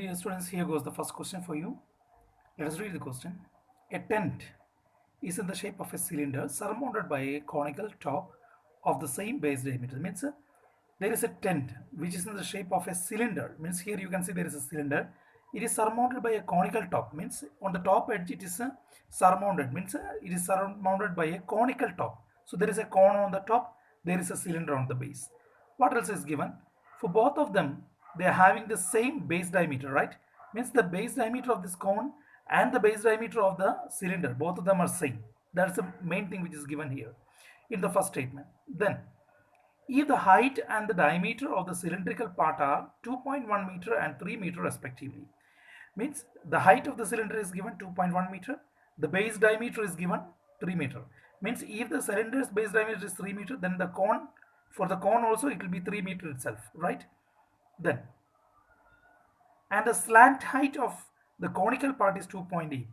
dear students, here goes the first question for you. Let us read the question. A tent is in the shape of a cylinder surmounted by a conical top of the same base diameter. Means there is a tent which is in the shape of a cylinder. Means here you can see there is a cylinder. It is surmounted by a conical top. Means on the top edge it is surmounted. Means it is surmounted by a conical top. So there is a cone on the top. There is a cylinder on the base. What else is given? For both of them, they are having the same base diameter, right? Means the base diameter of this cone and the base diameter of the cylinder, both of them are same. That's the main thing which is given here in the first statement. Then, if the height and the diameter of the cylindrical part are 2.1 meter and 3 meter respectively, means the height of the cylinder is given 2.1 meter, the base diameter is given 3 meter. Means if the cylinder's base diameter is 3 meter, then the cone, for the cone also it will be 3 meter itself, right? Then, and the slant height of the conical part is 2.8.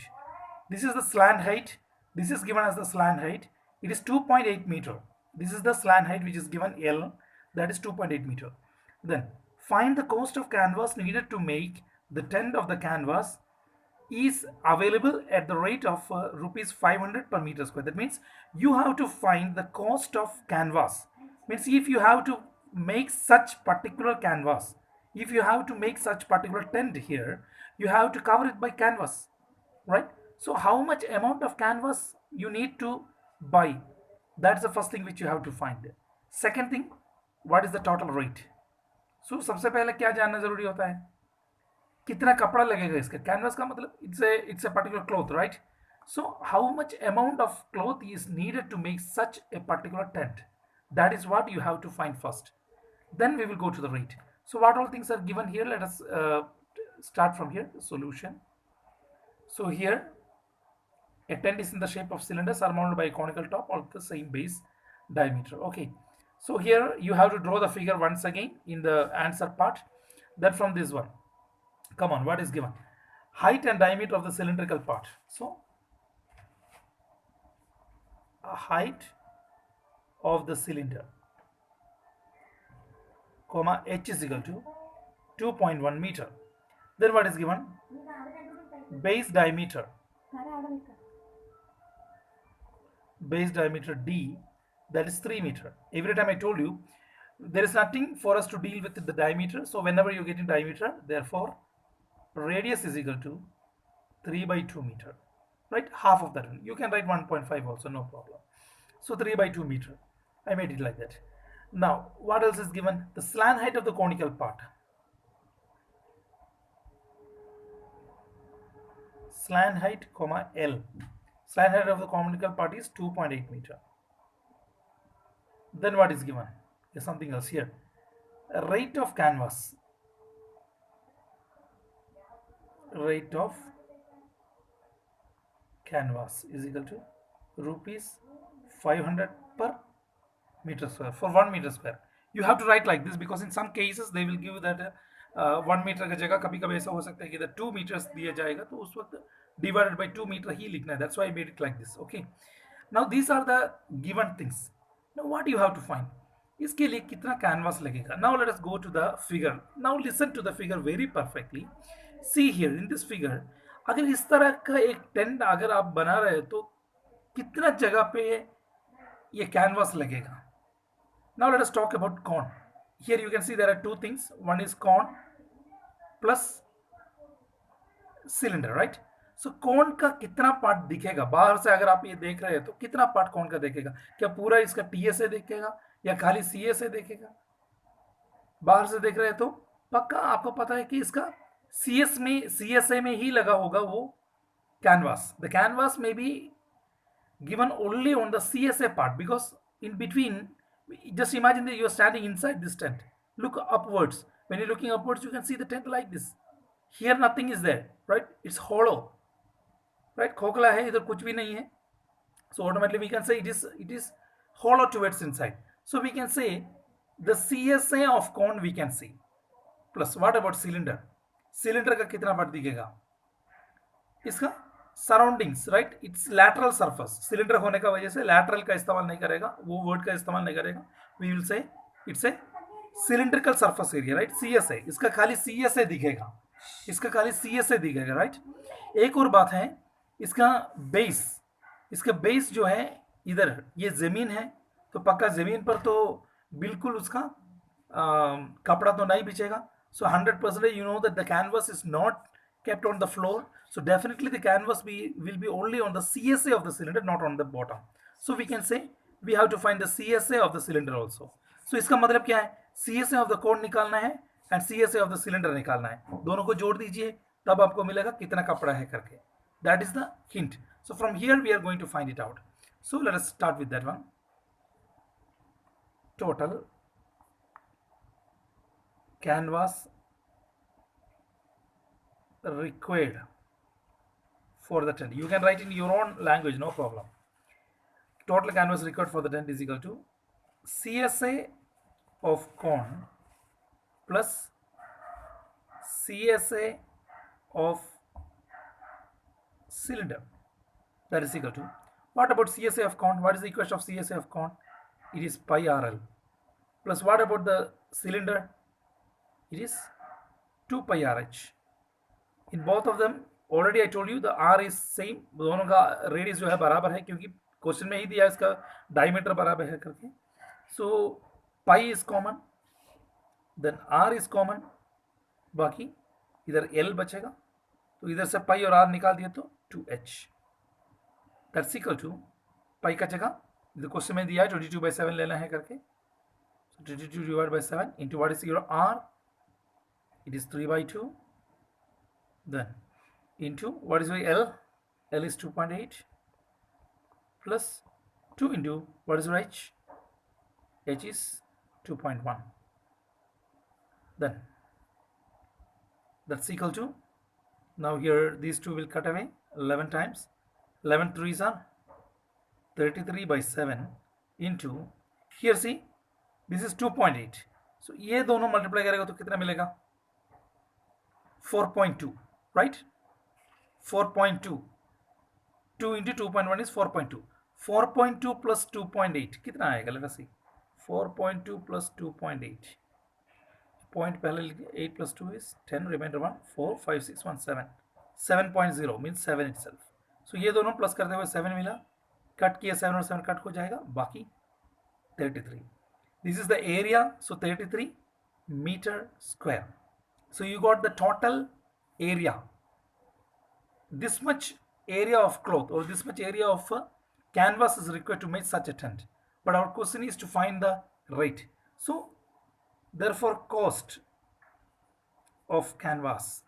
This is the slant height. This is given as the slant height. It is 2.8 meter. This is the slant height which is given L, that is 2.8 meter. Then find the cost of canvas needed to make the tent of the canvas is available at the rate of rupees 500 per meter square. That means you have to find the cost of canvas. Means if you have to make such particular canvas, if you have to make such particular tent here, you have to cover it by canvas, right? So how much amount of canvas you need to buy? That's the first thing which you have to find. Second thing, what is the total rate? So सबसे पहले क्या जानना जरूरी होता है, कितना कपड़ा लगेगा इसका. कैनवास का मतलब it's a particular cloth, right? So how much amount of cloth is needed to make such a particular tent? That is what you have to find first. Then we will go to the rate. So what all things are given here? Let us start from here. Solution. So here a tent is in the shape of cylinder surmounted by a conical top of the same base diameter. Okay. So here you have to draw the figure once again in the answer part. Then from this one, come on, what is given? Height and diameter of the cylindrical part. So a height of the cylinder, comma, h is equal to 2.1 meter. Then what is given? Base diameter D, that is 3 meter. Every time I told you there is nothing for us to deal with the diameter. So whenever you get in diameter, therefore radius is equal to 3 by 2 meter, right? Half of that. You can write 1.5 also, no problem. So 3 by 2 meter. I made it like that. Now what else is given? The slant height of the conical part. Slant height, comma, L. Slant height of the conical part is 2.8 meter. Then what is given? There's something else here. A rate of canvas. Rate of canvas is equal to rupees 500 per meter square for 1 meter square. You have to write like this because in some cases they will give that 1 meter का जगह कभी कभी ऐसा हो सकता है कि 2 meters दिया जाएगा तो उस वक्त divided by 2 meter ही लिखना है. That's why I made it like this. Okay. Now these are the given things. Now what you have to find? इसके लिए कितना canvas लगेगा? Now let us go to the figure. Now listen to the figure very perfectly. See here in this figure, अगर इस तरह का एक tent अगर आप बना रहे हो तो कितना जगह पे ये canvas लगेगा? Now let us talk about cone. Here you can see there are two things. One is cone plus cylinder, right? So cone का कितना पार्ट दिखेगा बाहर से? अगर आप ये देख रहे हैं तो कितना पार्ट cone का दिखेगा? क्या पूरा इसका TSA दिखेगा या खाली CSA दिखेगा? बाहर से देख रहे हैं तो पक्का आपको पता है कि इसका CSA में ही लगा होगा वो canvas. The canvas may be given only on the CSA part because in between, just imagine that you are standing inside this tent. Look upwards. When you're looking upwards, you can see the tent like this. Here nothing is there, right? It's hollow, right? खोखला है, इधर कुछ भी नहीं है. So automatically we can say it is hollow towards inside. So we can say the CSA of cone we can see. Plus what about cylinder? Cylinder का कितना part दिखेगा? इसका surroundings, right? It's lateral surface. Cylinder होने का वजह से lateral का इस्तेमाल नहीं करेगा, वो वर्ड का इस्तेमाल नहीं करेगा. We will say it's a cylindrical surface area, right? CSA. इसका खाली CSA दिखेगा. इसका खाली CSA दिखेगा, राइट। एक और बात है, इसका बेस, इसका बेस जो है इधर, ये जमीन है, तो पक्का जमीन पर तो बिल्कुल उसका कपड़ा तो नहीं बिछेगा। सो 100% you know that the canvas is not kept on the floor, so definitely the canvas will be only on the CSA of the cylinder, not on the bottom. So we can say we have to find the CSA of the cylinder also. So इसका मतलब क्या है, CSA of the cone निकालना है and CSA of the cylinder निकालना है, दोनों को जोड़ दीजिए तब आपको मिलेगा कितना कपड़ा है करके. That is the hint. So from here we are going to find it out. So let us start with that one. Total canvas required for the tent. You can write in your own language, no problem. Total canvas required for the tent is equal to CSA of cone plus CSA of cylinder. That is equal to, what about CSA of cone? What is the equation of CSA of cone? It is pi RL. Plus what about the cylinder? It is 2 pi RH. In both of them already I told you the R is same, दोनों का radius जो है बराबर है, क्योंकि question में ही दिया इसका डायमीटर बराबर है करके. So pi is common, then R is common, बाकी इधर L बचेगा, तो इधर से पाई और R निकाल दिए तो 2H. दैट्स इक्वल टू, पाई का जगह इधर क्वेश्चन में दिया है 22/7 लेना है करके, 22 divided by 7 into what is your R, it is 3/2, then into what is your L, L is 2.8 plus 2 into what is your H, H is 2.1, then that's equal to, now here these two will cut away, 11 times 11 3s are 33/7 into, here see this is 2.8, so ये दोनों multiply करेगा तो कितना मिलेगा, 4.2, right? 4.2, 2 into 2.1 is 4.2, 4.2 plus 2.8 कितना आएगा, let us see, 4.2 plus 2.8, point पहले लिखिए, 8 plus 2 is 10, remainder 1, 4 5 6 1 7, 7.0 means 7 itself. So ये दोनों प्लस करते हुए 7 मिला, कट किया 7 और 7 कट हो जाएगा, बाकी 33. This is the area, so 33 meter square. So you got the total area, this much area of cloth or this much area of canvas is required to make such a tent, but our question is to find the rate. So therefore cost of canvas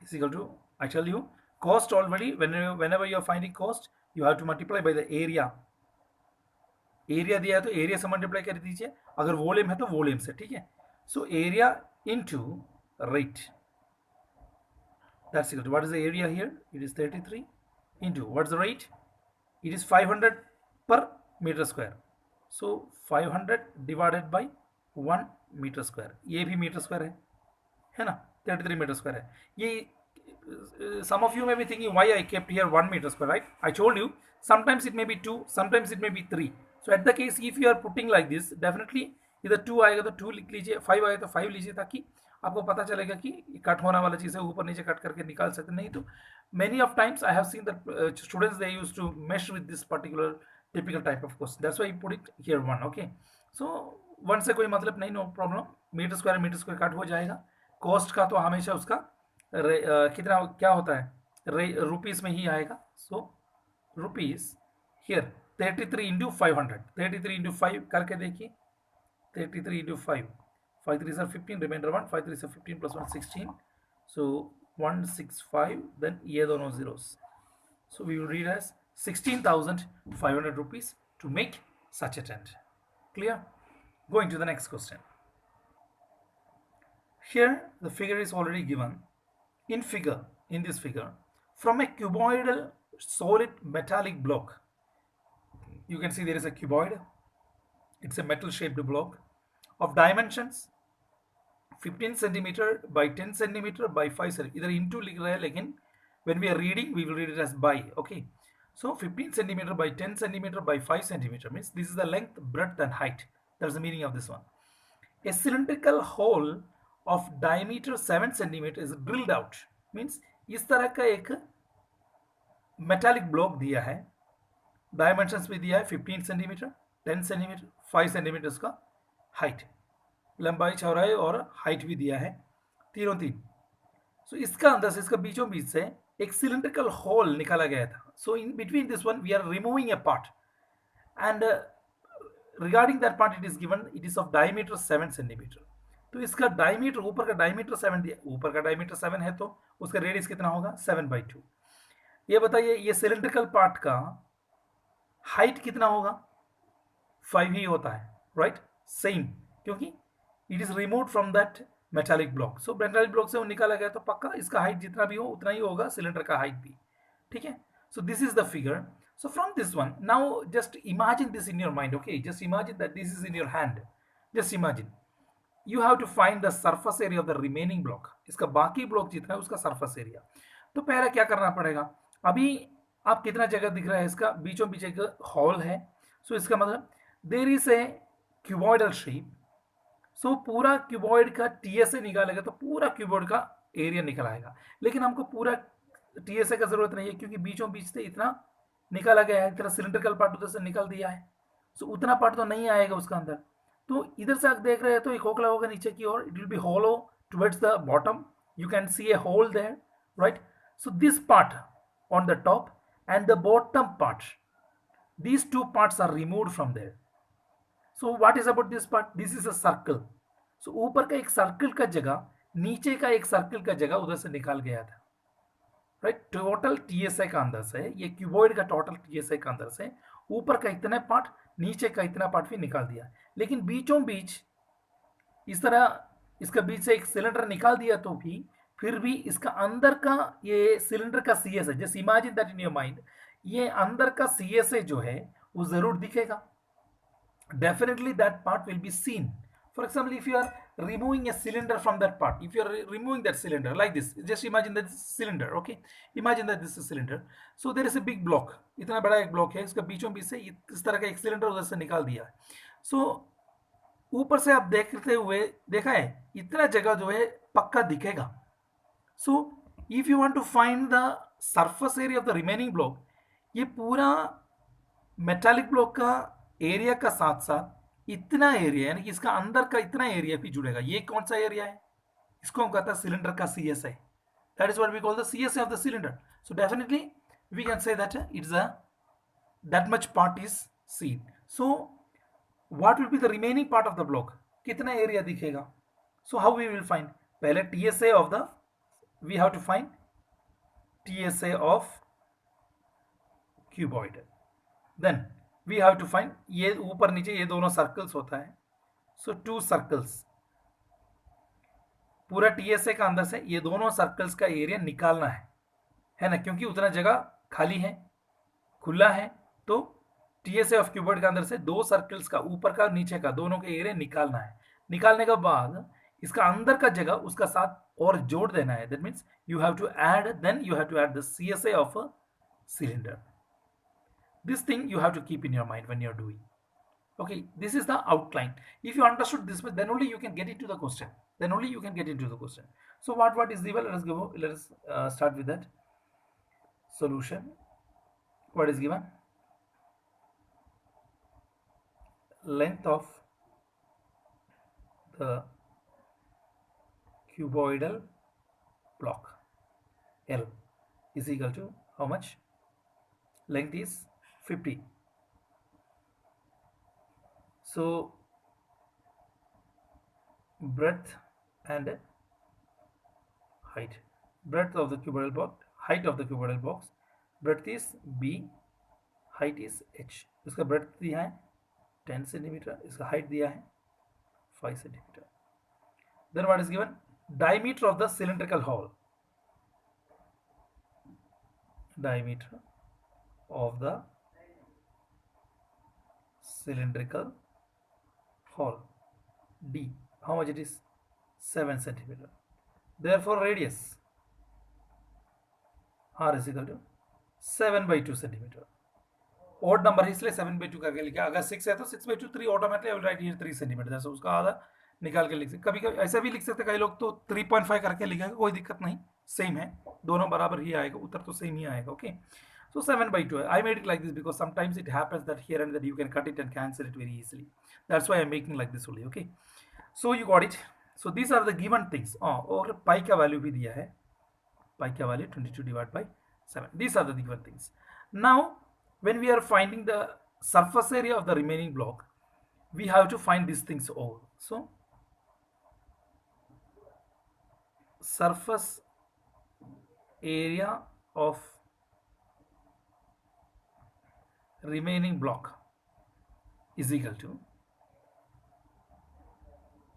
is equal to, I tell you cost already, whenever you are finding cost you have to multiply by the area. Area दिया है तो area से multiply कर दीजिए, अगर volume है तो volume से, ठीक है. So area into rate, that's equal to, what is the area here, it is 33 into what's the rate, it is 500 per meter square, so 500 divided by 1 meter square, ये भी मीटर स्क्वायर है ना, 33 metre square है ये. Some of you may be thinking why I kept here 1 meter square, right? I told you sometimes it may be 2, sometimes it may be 3. So at the case if you are putting like this, definitely इधर 2 आएगा तो 2 लिख लीजिए, 5 आएगा तो 5 लीजिए, ताकि आपको पता चलेगा कि कट होने वाला चीज़ है, ऊपर नीचे कट करके निकाल सकते. नहीं तो many of times I have seen that students they used to mesh with this particular typical type of question. That's why I put it here 1. Okay, so 1 से कोई मतलब नहीं, no problem, metre square cut हो जाएगा. Cost का तो हमेशा उसका कितना क्या होता है, रुपीस में ही आएगा. सो रुपीस हियर 33 इंटू 500, 33 इंटू 5 करके देखिए, 33 इंटू 5, 5 3 15, रिमाइंडर 1, 5 3 15 प्लस 1 16, सो 165, देन ये दोनों zeros, so we will read as 16,500 rupees to make such a tent. Clear? Going to the next question. Here the figure is already given. In this figure, from a cuboidal solid metallic block, you can see there is a cuboid, it's a metal shaped block of dimensions 15 centimeter by 10 centimeter by 5 centimeter, either into लिख रहा है, लेकिन when we are reading we will read it as by. Okay, so 15 centimeter by 10 centimeter by 5 centimeter means this is the length, breadth and height. That's the meaning of this one. A cylindrical hole of diameter 7 centimeter is drilled out. Means इस तरह का एक metallic block दिया है, dimensions भी दिया है 15 centimetre, 10 centimetre, 5 centimetre का हाइट, लंबाई चौड़ाई और हाइट भी दिया है, तीनों तीन. सो इसका अंदर से, इसका बीचों बीच से एक सिलिंड्रिकल होल निकाला गया था. So in between this one we are removing a part and regarding that part it is given it is of diameter 7 centimetre. तो इसका डायमीटर, ऊपर का डायमीटर 7 दिया, ऊपर का डायमीटर 7 है तो उसका रेडियस कितना होगा 7/2. ये बताइए ये सिलिंड्रिकल पार्ट का हाइट कितना होगा 5 ही होता है, राइट, सेम, क्योंकि it is remove from that metallic block. So metallic block से वो निकाला गया तो पक्का इसका हाइट जितना भी हो उतना ही होगा सिलेंडर का हाइट भी. ठीक है. So this is the figure. So from this one, now just imagine this in your mind, okay? Just imagine that this is in your hand. Just imagine. You have to find the surface area of the remaining block. इसका बाकी block जितना है उसका surface area. तो पहला क्या करना पड़ेगा, अभी आप कितना जगह दिख रहा है, इसका बीचों बीच एक हॉल है. सो इसका मतलब there is a cuboidal shape. So पूरा क्यूबॉइड का टीएसए निकालेगा तो पूरा क्यूबॉइड का एरिया निकल आएगा. लेकिन हमको पूरा टीएसए का जरूरत नहीं है क्योंकि बीचों बीच से इतना निकाला गया है, इतना सिलिंड्रिकल पार्ट उधर से निकाल दिया है. सो उतना पार्ट तो नहीं आएगा उसका अंदर. तो इधर से आप देख रहे हैं तो एक खोखला होगा नीचे की ओर, it will be hollow towards the bottom, you can see a hole there, right. So this part on the top and the bottom part, these two parts are removed from there. So what is about this part? This is a circle. So ऊपर का एक circle का जगह, नीचे का एक circle का जगह उधर से निकाल गया था, राइट. टोटल टीएसए का अंदर से, ये क्यूबॉइड का टोटल टीएसए का अंदर से ऊपर का इतना पार्ट, नीचे का इतना पार्ट भी निकाल दिया. लेकिन बीचों बीच इस तरह इसका बीच से एक सिलेंडर निकाल दिया तो भी फिर भी इसका अंदर का ये सिलेंडर का CSA, just imagine that in your mind, ये अंदर का सीएसए जो है वो जरूर दिखेगा. Definitely that part will be seen. For example, if you are removing a cylinder from that part, if you are removing that cylinder like this, just imagine that this is cylinder, okay? Imagine that this is cylinder. So there is a big block. इतना बड़ा एक block है, इसका बीचों बीच से इस तरह का एक सिलेंडर उधर से निकाल दिया है. So ऊपर से आप देखते हुए देखा है इतना जगह जो है पक्का दिखेगा. So if you want to find the surface area of the remaining block, ये पूरा मेटालिक ब्लॉक का एरिया का साथ साथ इतना एरिया, यानी कि इसका अंदर का इतना एरिया भी जुड़ेगा. ये कौन सा एरिया है, इसको हम कहते हैं सिलेंडर का CSA. That is what we call the CSA of the cylinder. So definitely we can say that it's a that much part is seen. So what will be the remaining part of the block, कितना area दिखेगा. So how we will find, पहले TSA of the, we have to find TSA of cuboid. Then we have to find, ये ऊपर नीचे ये दोनों circles होता है. सो 2 सर्कल्स, पूरा टीएसए का अंदर से ये दोनों सर्कल्स का एरिया निकालना है ना, क्योंकि उतना जगह खाली है, खुला है. तो टीएसए ऑफ क्यूबॉइड के अंदर से 2 सर्कल्स का, ऊपर का नीचे का, दोनों का एरिया निकालना है. निकालने के बाद इसका अंदर का जगह उसका साथ और जोड़ देना है. That means you have to add, then you have to add the CSA of a cylinder. This thing you have to keep in your mind when you're doing. Okay, this is the outline. If you understood this, then only you can get into the question. Then only you can get into the question. So what is given? Let us start with that solution. What is given? Length of the cuboidal block L is equal to how much? Length is 50. So breadth and height. Breadth of the cuboidal block, height of the cuboidal box. Breadth is B, height is H. इसका breadth दिया है 10 centimetre, इसका height दिया है 5 centimetre. Then what is given? Diameter of the cylindrical hole. Diameter of the cylindrical hole, D, how much it is? 7 centimeter. Therefore radius R is equal to 7/2 centimeter. odd number है इसलिए 7/2 करके लिखा. अगर 6 है तो 6/2, 3 automatically I will write here 3 centimeter. So उसका आधा निकाल के लिख सकते, कभी कभी ऐसा भी लिख सकते, कई लोग तो 3.5 करके लिखेगा, कोई दिक्कत नहीं, सेम है, दोनों बराबर ही आएगा, उत्तर तो सेम ही आएगा. Okay, so 7/2. I made it like this because sometimes it happens that here and there you can cut it and cancel it very easily. That's why I'm making like this only. Okay, so you got it. So these are the given things. और pi का value भी दिया है, pi का value 22 divided by 7. These are the given things. Now when we are finding the surface area of the remaining block, we have to find these things all. So surface area of remaining block is equal to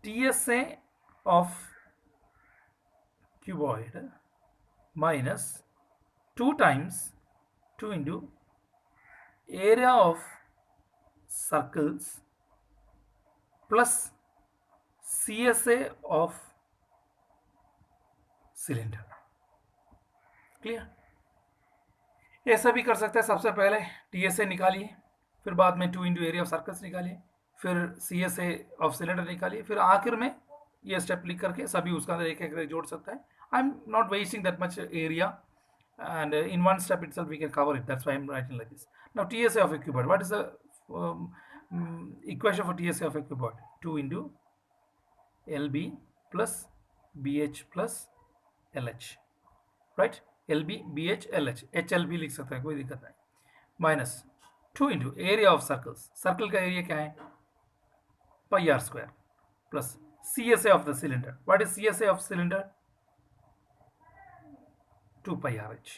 TSA of cuboid minus 2 times 2 into area of circles plus CSA of cylinder. Clear? ऐसा भी कर सकते हैं, सबसे पहले TSA निकालिए, फिर बाद में 2 इंटू एरिया ऑफ सर्कल्स निकालिए, फिर CSA ऑफ सिलेंडर निकालिए, फिर आखिर में ये स्टेप लिख करके सभी उसका अंदर एक एक जोड़ सकता है. I am not wasting that much area and in one step itself we can cover it. That's why I'm writing like this. Now TSA of a cuboid, what is the equation for TSA of a cuboid? 2 into LB plus BH plus LH, right? LB BH LH, HL भी लिख सकता है, कोई दिक्कत नहीं, minus 2 into area of circles, circle का area क्या है, pi r square, plus CSA of the cylinder. What is CSA of cylinder? 2 pi RH.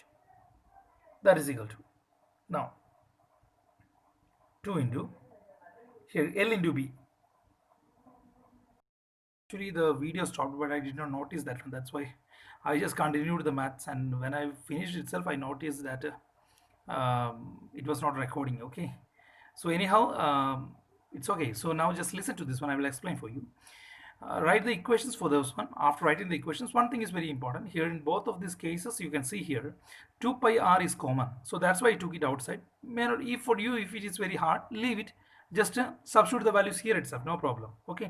That is equal to, now 2 into here L into B. Actually the video stopped, but I did not notice that one. That's why I just continued the maths, and when I finished itself I noticed that it was not recording. Okay, so anyhow, it's okay. So now just listen to this one, I will explain for you. Write the equations for those one. After writing the equations, one thing is very important here. In both of these cases you can see here 2 pi r is common, so that's why I took it outside. May not, if for you if it is very hard, leave it, just substitute the values here itself, no problem. Okay,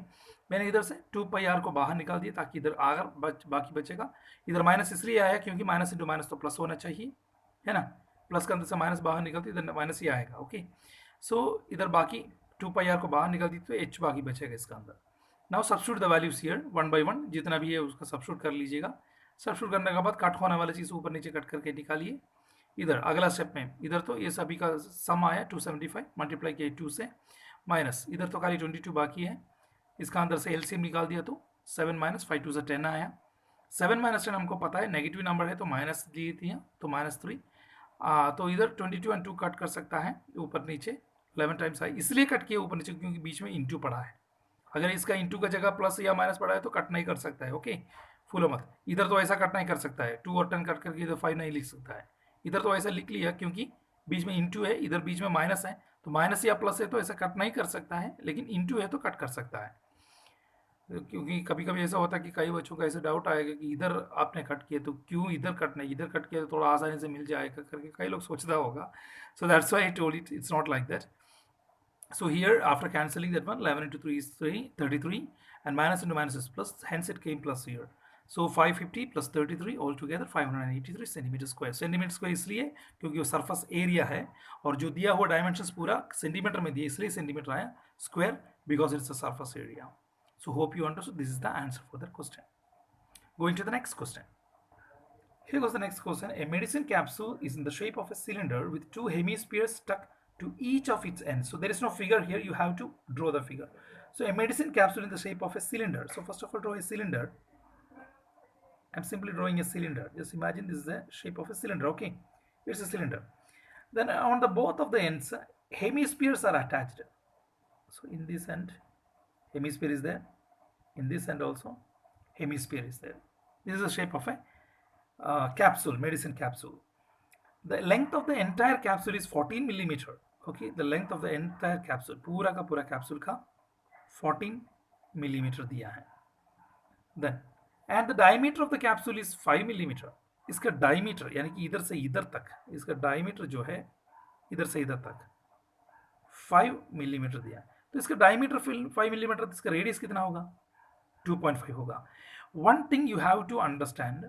मैंने इधर से 2 pi r को बाहर निकाल दिया ताकि इधर आकर बाकी बचेगा. इधर माइनस इसलिए आया क्योंकि माइनस इंटू माइनस तो प्लस होना चाहिए, है ना, प्लस के अंदर से माइनस बाहर निकलती इधर माइनस ही आएगा. ओके, सो इधर बाकी 2 pi r को बाहर निकलती तो h बाकी बचेगा इसका अंदर. Now substitute the values here, 1 by 1 जितना भी है उसका सब्स्टिट्यूट कर लीजिएगा. सब्स्टिट्यूट करने के बाद कट होने वाली चीज़ ऊपर नीचे कट करके निकालिए. इधर अगला स्टेप में इधर तो ये सभी का सम आया 275, मल्टीप्लाई किया 2 से, माइनस इधर तो खाली 22 बाकी है, इसका अंदर से एलसीएम निकाल दिया तो 7 माइनस 5 2 से 10 आया. 7 माइनस 10 हमको पता है नेगेटिव नंबर है तो माइनस दी थी तो -3. तो इधर 22 और 2 कट कर सकता है ऊपर नीचे, 11 टाइम्स आई इसलिए कट किया ऊपर नीचे क्योंकि बीच में इंटू पड़ा है. अगर इसका इंटू का जगह प्लस या माइनस पड़ा है तो कट नहीं कर सकता है. ओके, फुलो मत, इधर तो ऐसा कट नहीं कर सकता है, 2 और 10 कट करके इधर 5 नहीं लिख सकता है. इधर तो ऐसा लिख लिया क्योंकि बीच में इंटू है, इधर बीच में माइनस है, तो माइनस या प्लस है तो ऐसा कट नहीं कर सकता है, लेकिन इंटू है तो कट कर सकता है. क्योंकि कभी कभी ऐसा होता है कि कई बच्चों का ऐसा डाउट आएगा कि इधर आपने कट किया तो क्यों इधर कट नहीं, इधर कट किया तो थोड़ा आसानी से मिल जाएगा करके कई लोग सोचता होगा. So that's why I told it, it's not like that. So here after cancelling that one, 11 into 3 is 33 and minus into minus is plus, hence it came plus here. So 550 plus 33 all together 583 centimeter square. Centimeter square इसलिए क्योंकि वो surface area है और जो दिया हुआ dimensions पूरा centimetre में दिया इसलिए सेंटीमीटर आया, square because it's a surface area. So hope you understood. This is the answer for that question. Going to the next question. Here goes the next question. A medicine capsule is in the shape of a cylinder with 2 hemispheres stuck to each of its ends. So there is no figure here, you have to draw the figure. So a medicine capsule in the shape of a cylinder. So first of all draw a cylinder. I'm simply drawing a cylinder. Just imagine this is the shape of a cylinder. Okay, it's a cylinder. Then on the both of the ends hemispheres are attached. So in this end hemisphere is there, in this end also hemisphere is there. This is the shape of a capsule, medicine capsule. The length of the entire capsule is 14 millimeter. Okay, the length of the entire capsule, पूरा का पूरा capsule का 14 millimeter दिया है. Then and the diameter of the capsule is 5 millimeter. इसका diameter यानी कि इधर से इधर तक इसका diameter जो है इधर से इधर तक 5 millimeter दिया है. तो इसका diameter 5 millimeter, इसका radius कितना होगा, 2.5 होगा. One thing you have to understand,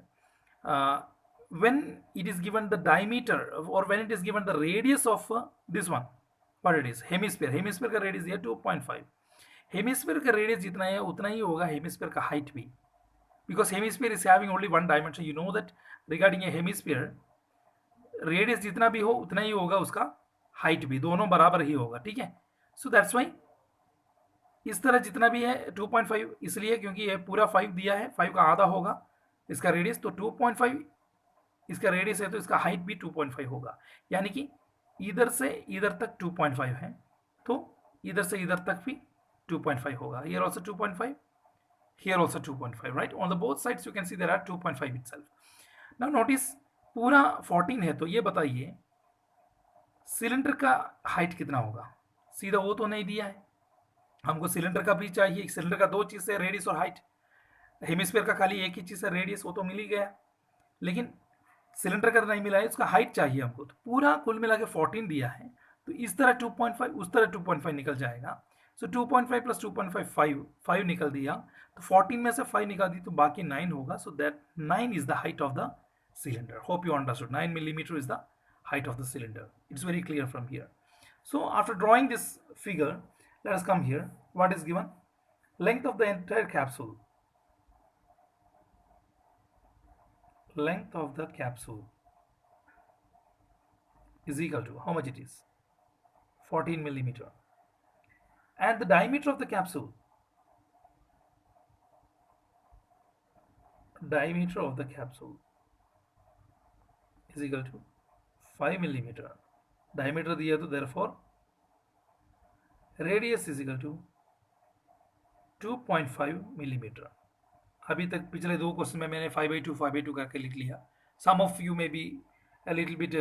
when it is given the diameter or when it is given the radius of this one, what it is, hemisphere का रेडियस है 2.5. हेमिस्फीयर का radius जितना है उतना ही होगा हेमिस्फीयर का हाइट भी, because hemisphere is having only one dimension. You know that regarding a hemisphere, radius जितना भी हो उतना ही होगा उसका हाइट भी, दोनों बराबर ही होगा. ठीक है, सो दैट्स वाई इस तरह जितना भी है 2.5, इसलिए क्योंकि ये पूरा 5 दिया है, 5 का आधा होगा इसका रेडियस, तो 2.5 इसका रेडियस है तो इसका हाइट भी 2.5 होगा. यानी कि इधर से इधर तक 2.5 है तो इधर से इधर तक भी 2.5 होगा. Here also 2.5, here also 2.5, right. On the both sides you can see there are 2.5 itself. Now notice पूरा 14 है, तो ये बताइए सिलेंडर का हाइट कितना होगा. सीधा वो तो नहीं दिया है, हमको सिलेंडर का भी चाहिए. सिलेंडर का दो चीज़ है, रेडियस और हाइट. हेमिस्फीयर का खाली एक ही चीज़ है, रेडियस, वो तो मिल ही गया. लेकिन सिलेंडर का नहीं मिला है, उसका हाइट चाहिए हमको. तो पूरा कुल मिला के 14 दिया है, तो इस तरह 2.5 उस तरह 2.5 निकल जाएगा. सो 2.5 प्लस 2.5 5 निकल दिया, तो 14 में से 5 निकाल दी तो बाकी 9 होगा. So that 9 is the height of the cylinder. Hope you understood. 9 millimeter is the height of the cylinder. It's very clear from here. So after drawing this figure, let us come here. What is given? Length of the entire capsule. Length of the capsule is equal to how much it is? 14 millimeter. And the diameter of the capsule. Diameter of the capsule is equal to 5 millimeter. Diameter दिया तो therefore radius is equal to 2.5 millimeter. अभी तक पिछले दो question में मैंने 5/2 करके लिख लिया. Some of you may be a little bit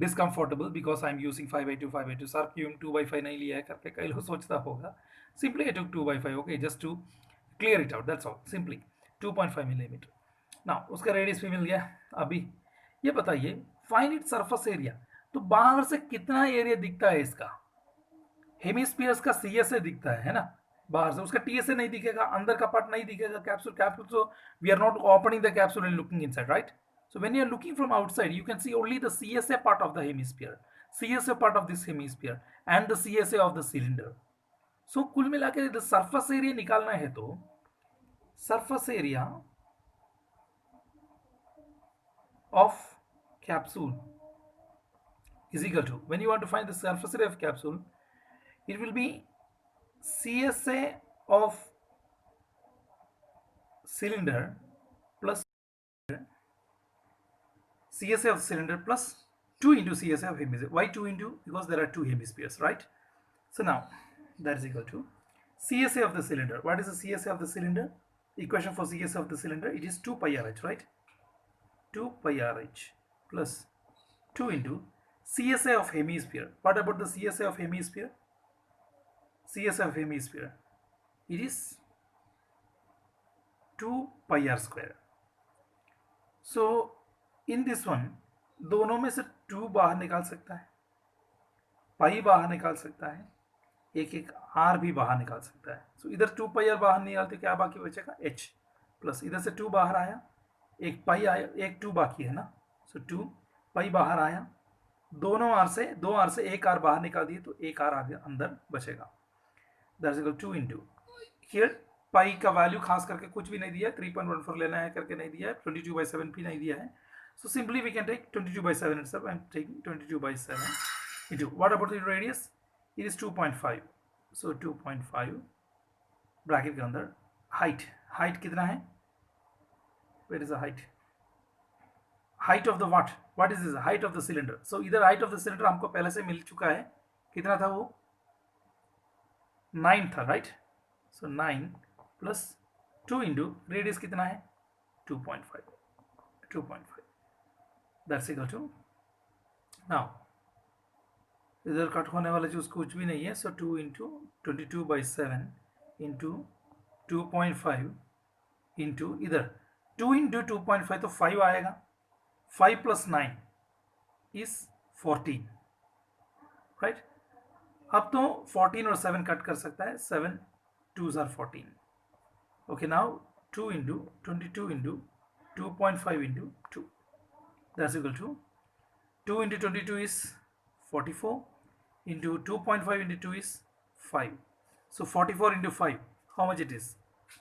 discomfortable because I am using 5/2. Sir क्यों 2/5 नहीं लिया है करके कई लोग सोचता होगा. Simply I took 2/5, okay, just to clear it out, that's all. Simply 2.5 millimeter. Now उसका रेडियस भी मिल गया. अभी ये बताइए फाइंड इट सरफेस एरिया. तो बाहर से कितना एरिया दिखता है इसका. हेमिस्फीयर्स का सीएसए दिखता है ना बाहर से, उसका टीएसए नहीं दिखेगा, अंदर का पार्ट नहीं दिखेगा. Capsule so we are not opening the capsule and looking inside, right? So when you are looking from outside you can see only the CSA part of the hemisphere, CSA part of this hemisphere and the CSA of the cylinder. So कुल मिला के the surface area निकालना है तो surface area of capsule is equal to, when you want to find the surface area of capsule, it will be CSA of cylinder plus CSA of cylinder plus 2 into CSA of hemisphere. Why 2 into? Because there are two hemispheres, right? So now that is equal to CSA of the cylinder. What is the CSA of the cylinder? Equation for CSA of the cylinder, it is 2 pi RH, right? 2 pi RH plus 2 into CSA of hemisphere. What about the CSA of hemisphere? CSA of hemisphere, it is 2 pi r square. So in this one दोनों में से 2 बाहर निकाल सकता है, पाई बाहर निकाल सकता है, एक r भी बाहर निकाल सकता है. सो इधर 2 पाई r बाहर निकालते क्या बाकी बचेगा h प्लस इधर से 2 बाहर आया, एक पाई आया, एक 2 बाकी है ना. सो 2 पाई बाहर आया, दोनों r से 2r से एक r बाहर निकाल दिए तो एक r आगे अंदर बचेगा. That is equal 2 into here pi का वैल्यू खास करके कुछ भी नहीं दिया, 3.14 लेना है करके नहीं दिया है, 22/7 भी नहीं दिया है. So simply we can take 22/7 itself. I am taking 22/7 into, what about the radius? It is 2.5. So 2.5 bracket के अंदर height कितना है? Where is the height? Height of the what? What is this? Height of the cylinder. So इधर height of the cylinder हमको पहले से मिल चुका है. कितना था वो? 9 था, right? So 9 plus 2 into radius कितना है? 2.5. That's equal to, now इधर कट होने वाला चीज कुछ भी नहीं है. सो 2 इंटू 22/7 इंटू 2.5 इंटू इधर 2 इंटू 2.5 तो 5 आएगा. 5 प्लस 9 इज 14, राइट. अब तो 14 और 7 कट कर सकता है. 7 2s are 14. Okay, now 2 into 22 into 2.5 into 2, that's equal to 2 into 22 is 44 into 2.5 into 2 is 5. So 44 into 5, how much it is?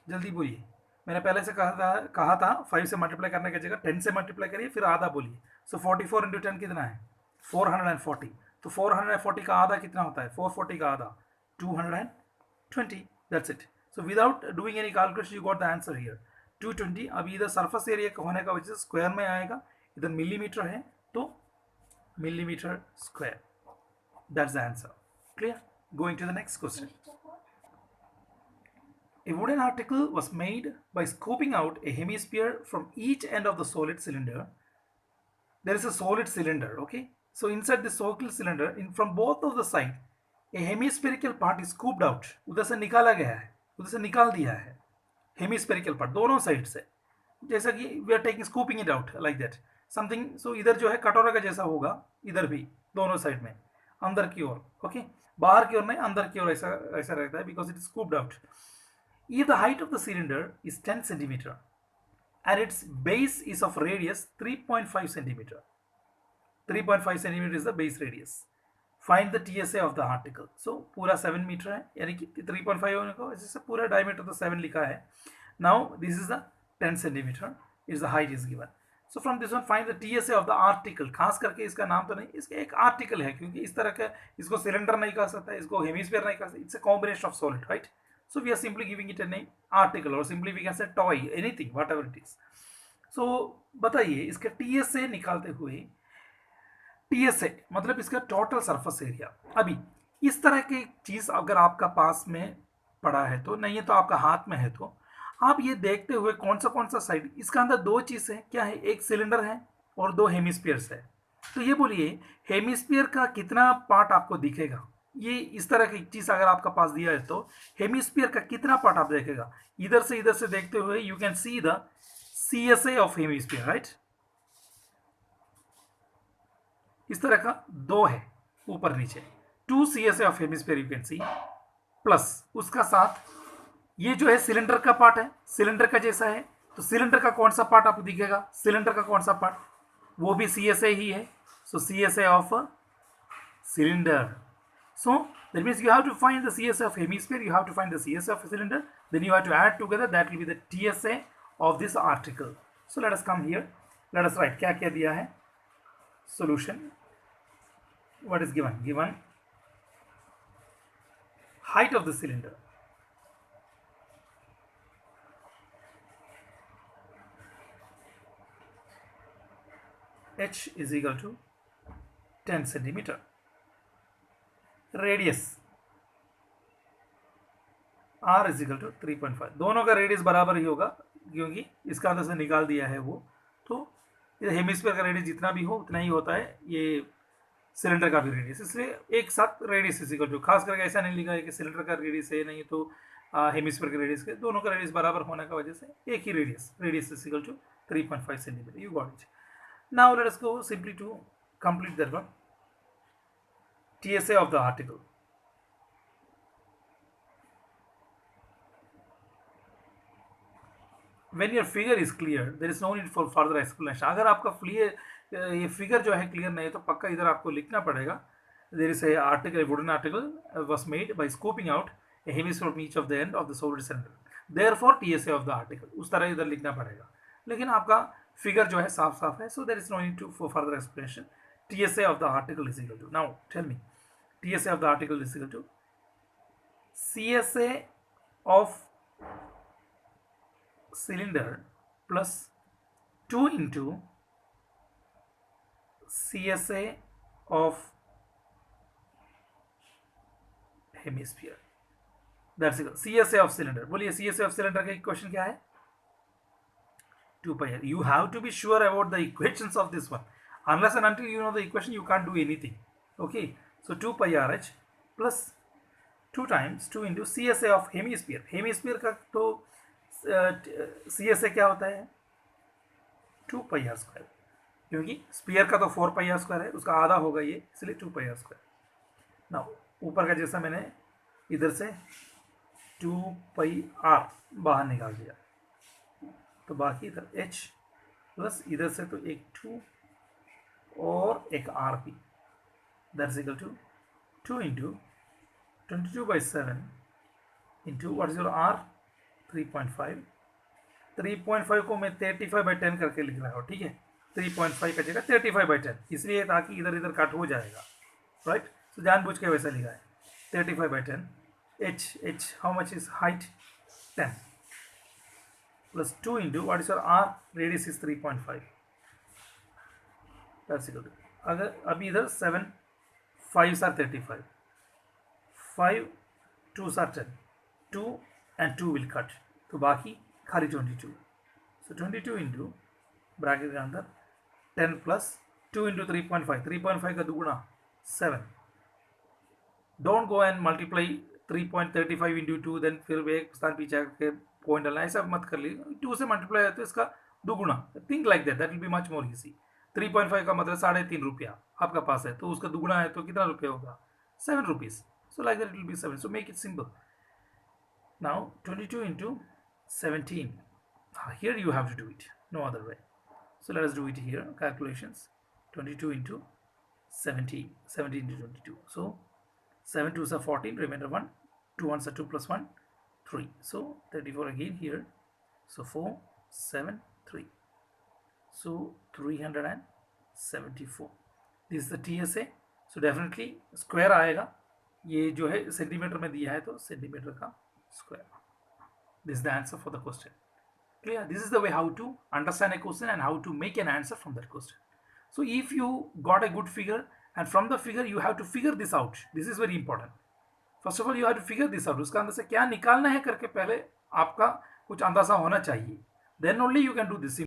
जल्दी बोलिए. मैंने पहले से कहा था 5 से मल्टीप्लाई करने की जगह 10 से मल्टीप्लाई करिए, फिर आधा बोलिए. सो 44 इंटू 10 कितना है? 440. तो 440 का आधा कितना होता है? 440 का आधा 220. That's it. So without doing any calculation you got the answer here 220. अभी इधर सरफेस एरिया होने का वजह से स्क्वायर में आएगा, इधर मिलीमीटर है तो millimeter square. That's the answer. Clear? Going to the next question. A wooden article was made by scooping out a hemisphere from each end of the solid cylinder. There is a solid cylinder, okay? So inside the solid cylinder, from both of the sides, a hemispherical part is scooped out. उधर से निकाला गया है, उधर से निकाल दिया है hemispherical part दोनों साइड से. जैसा कि we are taking scooping it out like that. Something. So इधर जो है कटोरा का जैसा होगा, इधर भी दोनों साइड में अंदर की ओर. ओके, बाहर की ओर नहीं, अंदर की ओर ऐसा ऐसा रहता है because it is scooped out. If the height of the cylinder is 10 centimetre and its base is of radius 3.5 centimetre. 3.5 centimetre is the base radius. Find the TSA of the article. So पूरा 7 metre है, यानी कि 3.5 होने को जैसे पूरा diameter तो 7 लिखा है. Now this is the 10 centimetre is the height is given. So from this one find the TSA of the article. खास करके इसका नाम तो नहीं, इसका एक आर्टिकल है, क्योंकि इस तरह का इसको सिलेंडर नहीं कह सकता, इसको हेमिस्फीयर नहीं कह सकता. It's a combination of solid, right? So we are simply giving it a name article, और simply we can say toy, anything whatever it is. So बताइए इसका टीएसए निकालते हुए. टीएसए मतलब इसका टोटल सरफेस एरिया. अभी इस तरह की चीज अगर आपका पास में पड़ा है तो, नहीं है तो आपका हाथ में है, तो आप ये देखते हुए कौन सा साइड, इसका अंदर दो चीज है. क्या है? एक सिलेंडर है और दो हेमिस्फीयर्स है. तो ये बोलिए हेमिस्फीयर का कितना पार्ट आपको दिखेगा? ये इस तरह की चीज अगर आपका पास दिया है तो हेमिस्फीयर का कितना पार्ट आप देखेगा? इधर से देखते हुए you can see the CSA of hemisphere, right? इस तरह का दो है ऊपर नीचे. 2 CSA of hemisphere you can C, plus उसका साथ ये जो है सिलेंडर का पार्ट है, सिलेंडर का जैसा है. तो सिलेंडर का कौन सा पार्ट आपको दिखेगा? सिलेंडर का कौन सा पार्ट? वो भी सीएसए ही है. So CSA of cylinder. So that means you have to find the CSA of hemisphere, you have to find the CSA of a cylinder, then you have to add together, that will be the TSA of this article. So let us come here, let us write. क्या क्या दिया है? Solution. What is given? Given height of the cylinder. H is equal to 10 centimeter. Radius R is equal to 3.5. दोनों का radius बराबर ही होगा क्योंकि इसका अंदर से निकाल दिया है वो. तो हेमिस्फीयर का रेडियस जितना भी हो उतना ही होता है ये सिलेंडर का भी रेडियस, इसलिए एक साथ रेडियस इज इक्वल टू. खास करके ऐसा नहीं लिखा है कि सिलेंडर का रेडियस है, नहीं तो हेमिस्फीयर के रेडियस के. दोनों का रेडियस बराबर होने की वजह से एक ही radius is equal to 3.5 centimetre. You got it. Now let us go simply to complete that one. TSA of the article. When your figure is clear, there is no need for further explanation. अगर आपका ये figure जो है clear नहीं है तो पक्का इधर आपको लिखना पड़ेगा. There is a article, a wooden article was made by scooping out a hemisphere from each of the end of the solid cylinder. Therefore TSA of the article. उस तरह इधर लिखना पड़ेगा. लेकिन आपका फिगर जो है साफ साफ है. So there is no need to for further explanation. TSA of the article is equal to, now tell me, TSA of the article is equal to CSA of cylinder plus 2 into CSA of hemisphere. That's equal CSA of cylinder. बोलिए CSA of cylinder का equation क्या है? 2 pi r. You have to be sure about the equations of this one. Unless and until you know the equation, you can't do anything. Okay. So 2 pi RH plus 2 times 2 into CSA of hemisphere. Hemisphere का तो CSA क्या होता है? 2 pi r square. क्योंकि spear का तो 4 pi r square है, उसका आधा होगा ये, इसलिए 2 pi r square. Now ऊपर का जैसा मैंने इधर से 2πr बाहर निकाल दिया, तो बाकी इधर h प्लस इधर से तो एक 2 और एक r भी, that's equal to 2 into 22/7 into what is your r 3.5। 3.5 को मैं 35/10 करके लिख रहा हूँ, ठीक है। 3.5 का जगह 35/10, इसलिए ताकि इधर इधर कट हो जाएगा, राइट। सो जानबूझ के वैसा लिखा है 35/10। h how much is height 10 plus 2 into what is your r, radius is 3.5, that's equal to, अगर अभी इधर 7 5s are 35, 5 2s are 10, 2 and 2 will cut, तो बाकी खाली 22। सो 22 इंटू ब्रैकेट के अंदर 10 प्लस 2 इंटू 3.5, 3.5 का दुगुना 7। Don't go and multiply 3.35 into 2 then फिर एक स्थान पीछे के पॉइंट डालना, ऐसा मत कर ली। 2 से मल्टीप्लाई है तो इसका दुगुना, think like that will be much more easy. 3.5 का मतलब 3.5 रुपया आपका पास है, तो उसका दुगुना है तो कितना रुपया होगा, 7 rupees. So like that it will B 7, so make it simple. Now 22 into 17, here you have to do it, no other way. So let us do it here, calculations. 22 into 17, 17 into 22, so 7 2s are 14, remainder 1, 2 1s are 2 plus 1 3, so 34 again here, so 4 7 3, so 374, this is the TSA. so definitely square आएगा, ये जो है centimetre में दिया है तो centimetre का square. This is the answer for the question. Clear? This is the way how to understand a question and how to make an answer from that question. So if you got a good figure and from the figure you have to figure this out. This is very important. First of all you have to figure this out. उसका अंदर से क्या निकालना है करके पहले आपका कुछ अंदाजा होना चाहिए. Then only you can do this.